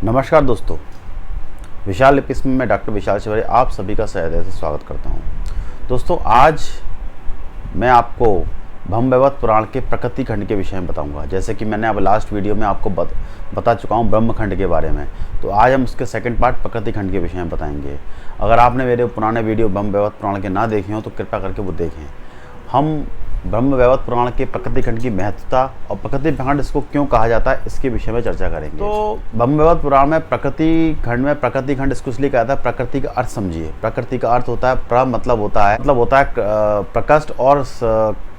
नमस्कार दोस्तों, विशाल लिपिक्स में मैं डॉक्टर विशाल शिवरे आप सभी का सहृदय से स्वागत करता हूं। दोस्तों, आज मैं आपको ब्रह्मवैवर्त पुराण के प्रकृति खंड के विषय में बताऊंगा। जैसे कि मैंने अब लास्ट वीडियो में आपको बता चुका हूं ब्रह्म खंड के बारे में, तो आज हम उसके सेकंड पार्ट प्रकृति खंड के विषय में बताएंगे। अगर आपने मेरे पुराने वीडियो ब्रह्मवैवर्त पुराण के ना देखे हो तो कृपया करके वो देखें। हम ब्रह्मवैवर्त पुराण के प्रकृति खंड की महत्वता और प्रकृति खंड इसको क्यों कहा जाता है इसके विषय में चर्चा करेंगे। तो ब्रह्मवैवर्त पुराण में प्रकृति खंड इसको इसलिए कहता है, प्रकृति का अर्थ समझिए। प्रकृति का अर्थ होता है मतलब होता है प्रकृष्ट, और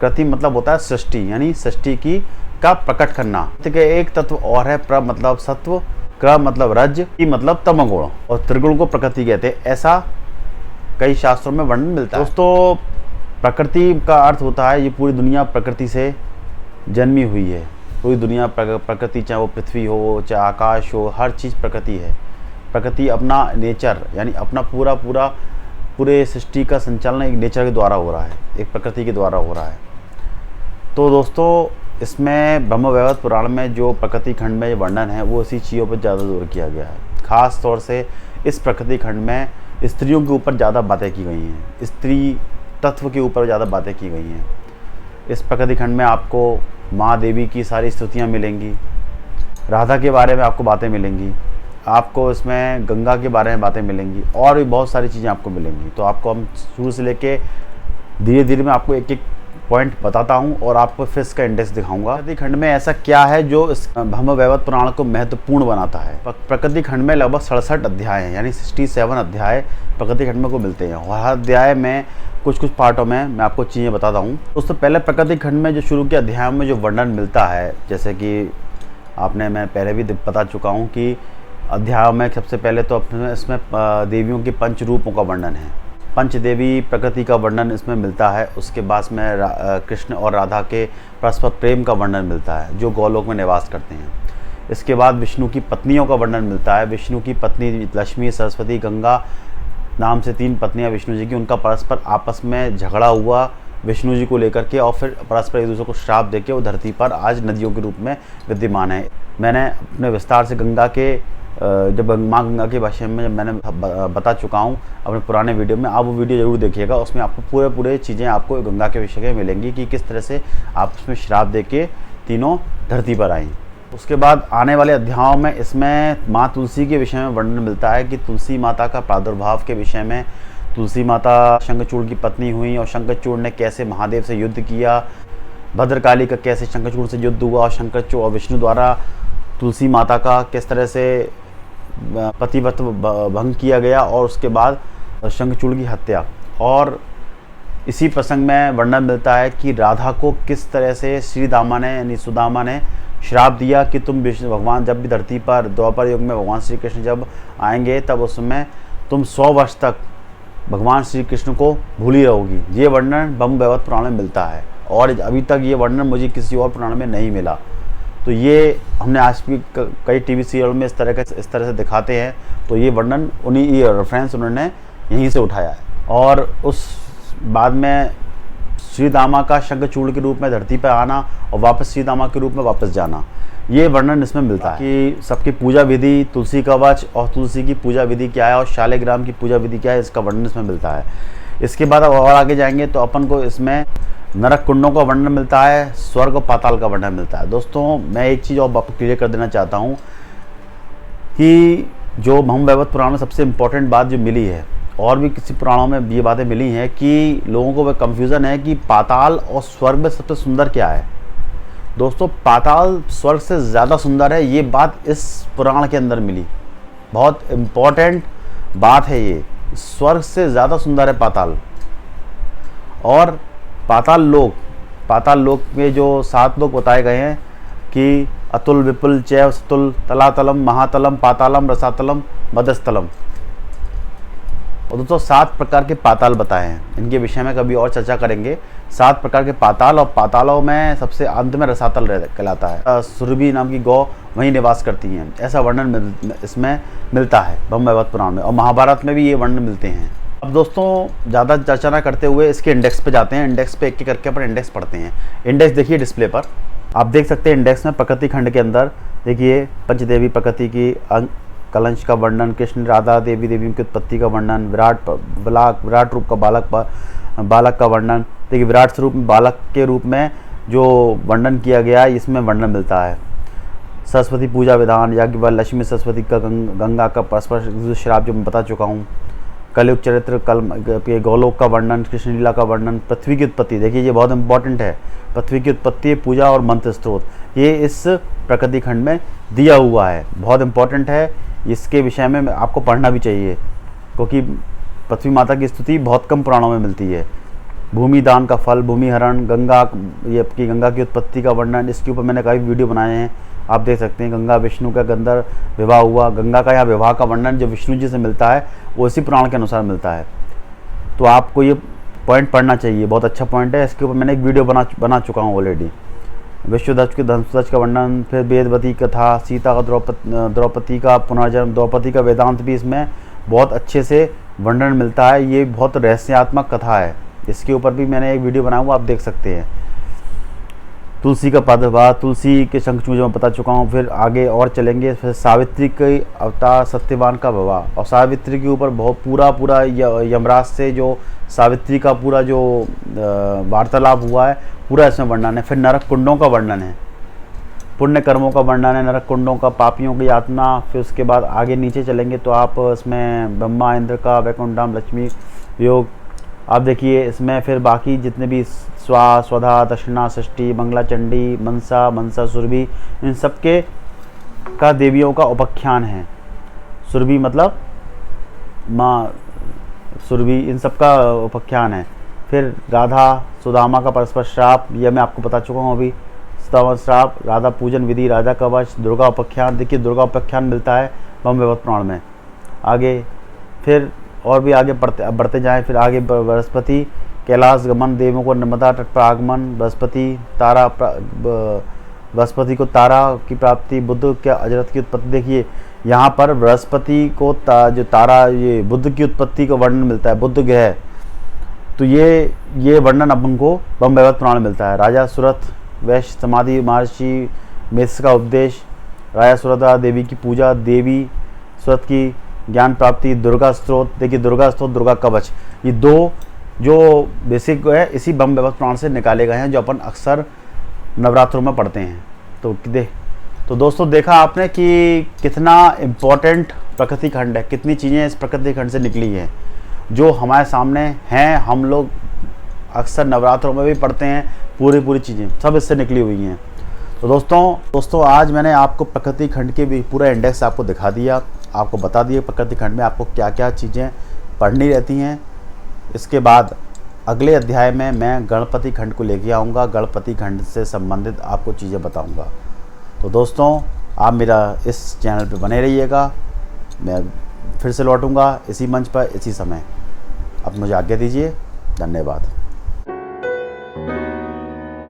कृति मतलब होता है सृष्टि, यानी सृष्टि का प्रकट करना। एक तत्व और है, प्र मतलब सत्व, क्र मतलब रज, की मतलब तमगुण, और त्रिगुण को प्रकृति कहते हैं। ऐसा कई शास्त्रों में वर्णन मिलता है। दोस्तों, प्रकृति का अर्थ होता है ये पूरी दुनिया प्रकृति से जन्मी हुई है। पूरी दुनिया प्रकृति, चाहे वो पृथ्वी हो, चाहे आकाश हो, हर चीज़ प्रकृति है। प्रकृति अपना नेचर यानी अपना पूरे सृष्टि का संचालन एक नेचर के द्वारा हो रहा है, एक प्रकृति के द्वारा हो रहा है। तो दोस्तों, इसमें ब्रह्मवैवर्त पुराण में जो प्रकृति खंड में वर्णन है वो इसी चीज़ों पर ज़्यादा जोर किया गया है। ख़ास तौर से इस प्रकृति खंड में स्त्रियों के ऊपर ज़्यादा बातें की गई हैं, स्त्री तत्व के ऊपर ज़्यादा बातें की गई हैं। इस प्रकृति खंड में आपको माँ देवी की सारी स्तुतियाँ मिलेंगी, राधा के बारे में आपको बातें मिलेंगी, आपको इसमें गंगा के बारे में बातें मिलेंगी, और भी बहुत सारी चीज़ें आपको मिलेंगी। तो आपको हम शुरू से लेके धीरे धीरे मैं आपको एक एक पॉइंट बताता हूँ और आपको फिर इसका इंडेक्स दिखाऊंगा। प्रकृति खंड में ऐसा क्या है जो इस ब्रह्मवैवर्त पुराण को महत्वपूर्ण बनाता है। प्रकृति खंड में लगभग 67 अध्याय हैं, यानी 67 अध्याय प्रकृति खंड में को मिलते हैं, और हर अध्याय में कुछ पार्टों में मैं आपको चीज़ें बताता हूँ। दोस्तों, पहले प्रकृति खंड में जो शुरू के अध्यायों में जो वर्णन मिलता है, जैसे कि मैं पहले भी बता चुका हूँ कि अध्यायों में सबसे पहले तो इसमें देवियों के पंच रूपों का वर्णन है, पंचदेवी प्रकृति का वर्णन इसमें मिलता है। उसके बाद में कृष्ण और राधा के परस्पर प्रेम का वर्णन मिलता है जो गोलोक में निवास करते हैं। इसके बाद विष्णु की पत्नियों का वर्णन मिलता है। विष्णु की पत्नी लक्ष्मी, सरस्वती, गंगा नाम से 3 पत्नियां विष्णु जी की, उनका परस्पर आपस में झगड़ा हुआ विष्णु जी को लेकर के, और फिर परस्पर एक दूसरे को श्राप देके वो धरती पर आज नदियों के रूप में विद्यमान है। मैंने अपने विस्तार से गंगा के जब माँ गंगा के विषय में जब मैंने बता चुका हूँ अपने पुराने वीडियो में, आप वो वीडियो जरूर देखिएगा। उसमें आपको पूरे चीज़ें आपको गंगा के विषय में मिलेंगी कि किस तरह से आपस में श्राप देके तीनों धरती पर आई। उसके बाद आने वाले अध्यायों में इसमें माँ तुलसी के विषय में वर्णन मिलता है कि तुलसी माता का प्रादुर्भाव के विषय में, तुलसी माता शंखचूड़ की पत्नी हुई और शंखचूड़ ने कैसे महादेव से युद्ध किया, भद्रकाली का कैसे शंखचूड़ से युद्ध हुआ, और शंखचूड़ और विष्णु द्वारा तुलसी माता का किस तरह से पतिव्रत भंग किया गया, और उसके बाद शंखचूड़ की हत्या। और इसी प्रसंग में वर्णन मिलता है कि राधा को किस तरह से श्री दामा ने यानी सुदामा ने श्राप दिया कि तुम विष्णु भगवान जब भी धरती पर द्वापर युग में भगवान श्री कृष्ण जब आएंगे तब उसमें तुम 100 वर्ष तक भगवान श्री कृष्ण को भूली रहोगी। ये वर्णन ब्रह्मवैवर्त पुराण में मिलता है, और अभी तक ये वर्णन मुझे किसी और पुराण में नहीं मिला। तो ये हमने आज भी कई टीवी सीरियल में इस तरह से दिखाते हैं, तो ये वर्णन ये रेफरेंस उन्होंने यहीं से उठाया है। और उस बाद में श्री दामा का शंखचूड़ के रूप में धरती पर आना और वापस श्री दामा के रूप में वापस जाना, ये वर्णन इसमें मिलता है कि सबकी पूजा विधि, तुलसी कवच और तुलसी की पूजा विधि क्या है और शालिग्राम की पूजा विधि क्या है, इसका वर्णन इसमें मिलता है। इसके बाद अब और आगे जाएंगे तो अपन को इसमें नरक कुंडों का वर्णन मिलता है, स्वर्ग और पाताल का वर्णन मिलता है। दोस्तों, मैं एक चीज़ और आपको क्लियर कर देना चाहता हूँ कि जो ब्रह्मवैवर्त पुराण में सबसे इम्पोर्टेंट बात जो मिली है, और भी किसी पुराणों में ये बातें मिली हैं कि लोगों को वह कन्फ्यूज़न है कि पाताल और स्वर्ग में सबसे सुंदर क्या है। दोस्तों, पाताल स्वर्ग से ज़्यादा सुंदर है, ये बात इस पुराण के अंदर मिली। बहुत इम्पोर्टेंट बात है ये, स्वर्ग से ज़्यादा सुंदर है पाताल। और पाताल लोक में जो 7 लोक बताए गए हैं कि अतुल, विपुल, चैव, सतुल, तलातलम, महातलम, पातालम, रसातलम, मदस्थलम। और दोस्तों 7 प्रकार के पाताल बताए हैं, इनके विषय में कभी और चर्चा करेंगे। 7 प्रकार के पाताल, और पातालों में सबसे अंत में रसातल कहलाता है। सुरभि नाम की गौ वहीं निवास करती हैं, ऐसा वर्णन इसमें मिलता है ब्रह्मवैवर्त पुराण में, और महाभारत में भी ये वर्णन मिलते हैं। अब दोस्तों, ज़्यादा चर्चा ना करते हुए इसके इंडेक्स पे जाते हैं। इंडेक्स पे एक करके अपन इंडेक्स पढ़ते हैं। इंडेक्स देखिए डिस्प्ले पर, आप देख सकते हैं इंडेक्स में प्रकृति खंड के अंदर देखिए पंचदेवी प्रकृति की कलंश का वर्णन, कृष्ण राधा देवी देवियों की उत्पत्ति का वर्णन, विराट रूप का बालक का वर्णन। देखिए विराट स्वरूप में बालक के रूप में जो वर्णन किया गया है इसमें वर्णन मिलता है। सरस्वती पूजा विधान, याज्ञवल्क्य, लक्ष्मी सरस्वती का गंगा का परस्पर श्राप जो मैं बता चुका हूँ। कलयुग चरित्र, कल गोलोक का वर्णन, कृष्ण लीला का वर्णन, पृथ्वी की उत्पत्ति। देखिए ये बहुत इंपॉर्टेंट है, पृथ्वी की उत्पत्ति, पूजा और मंत्र स्त्रोत, ये इस प्रकृति खंड में दिया हुआ है, बहुत इंपॉर्टेंट है। इसके विषय में आपको पढ़ना भी चाहिए, क्योंकि पृथ्वी माता की स्तुति बहुत कम पुराणों में मिलती है। भूमि दान का फल, भूमि हरण, गंगा की उत्पत्ति का वर्णन, इसके ऊपर मैंने कई वीडियो बनाए हैं, आप देख सकते हैं। गंगा विष्णु का गंधर्व विवाह हुआ, गंगा का यहाँ विवाह का वर्णन जो विष्णु जी से मिलता है वो इसी पुराण के अनुसार मिलता है। तो आपको ये पॉइंट पढ़ना चाहिए, बहुत अच्छा पॉइंट है। इसके ऊपर मैंने एक वीडियो बना चुका हूँ ऑलरेडी। विश्वध्वज के धनुध्वज का वर्णन, फिर वेदवती कथा, सीता का द्रौपदी का पुनर्जन्म, द्रौपदी का वेदांत भी इसमें बहुत अच्छे से वर्णन मिलता है। ये बहुत रहस्यात्मक कथा है, इसके ऊपर भी मैंने एक वीडियो बनाया हुआ, आप देख सकते हैं। तुलसी का प्रादुर्भाव, तुलसी के शंखचूड़ जो मैं बता चुका हूँ। फिर आगे और चलेंगे, फिर सावित्री के अवतार, सत्यवान का विवाह, और सावित्री के ऊपर बहुत पूरा यमराज से जो सावित्री का पूरा जो वार्तालाप हुआ है पूरा इसमें वर्णन है। फिर नरक कुंडों का वर्णन है, पुण्य कर्मों का वर्णन है, नरक कुंडों का, पापियों की यातना। फिर उसके बाद आगे नीचे चलेंगे तो आप इसमें ब्रह्मा इंद्र का, वैकुंठम, लक्ष्मी योग, आप देखिए इसमें। फिर बाकी जितने भी स्वधा, दक्षिणा, षष्ठी, मंगला चंडी, मनसा सुरभि, इन सबके का देवियों का उपाख्यान है। सुरभि मतलब माँ सुरभि, इन सब का उपाख्यान है। फिर राधा सुदामा का परस्पर श्राप, यह मैं आपको बता चुका हूँ अभी। सुदामा श्राप, राधा पूजन विधि, राजा कवच, दुर्गा उपाख्यान। देखिए दुर्गा उपाख्यान मिलता है ब्रह्मवैवर्त पुराण में। आगे फिर और भी आगे बढ़ते जाएं। फिर आगे बृहस्पति, कैलाश गमन, देवों को नर्मदा तट पर आगमन, बृहस्पति को तारा की प्राप्ति, बुद्ध के अजरत की उत्पत्ति। देखिए यहाँ पर बृहस्पति को जो तारा, ये बुद्ध की उत्पत्ति का वर्णन मिलता है, बुद्ध ग्रह। तो ये वर्णन अपन को ब्रह्मवैवर्त पुराण में मिलता है। राजा सुरथ, वैश्य समाधि, महर्षि मेष का उपदेश, राजा सुरथ देवी की पूजा, देवी सुरथ की ज्ञान प्राप्ति, दुर्गा स्त्रोत। देखिए दुर्गा स्त्रोत, दुर्गा कवच, ये दो जो बेसिक है इसी ब्रह्मवैवर्त पुराण से निकाले गए हैं, जो अपन अक्सर नवरात्रों में पढ़ते हैं। तो दोस्तों देखा आपने कि कितना इम्पोर्टेंट प्रकृति खंड है, कितनी चीज़ें इस प्रकृति खंड से निकली हैं जो हमारे सामने हैं। हम लोग अक्सर नवरात्रों में भी पढ़ते हैं, पूरी चीज़ें सब इससे निकली हुई हैं। तो दोस्तों आज मैंने आपको प्रकृति खंड के भी पूरा इंडेक्स आपको दिखा दिया, आपको बता दिया प्रकृति खंड में आपको क्या क्या चीज़ें पढ़नी रहती हैं। इसके बाद अगले अध्याय में मैं गणपति खंड को लेके आऊँगा, गणपति खंड से संबंधित आपको चीज़ें बताऊँगा। तो दोस्तों आप मेरा इस चैनल पे बने रहिएगा, मैं फिर से लौटूंगा इसी मंच पर इसी समय। अब मुझे आज्ञा दीजिए, धन्यवाद।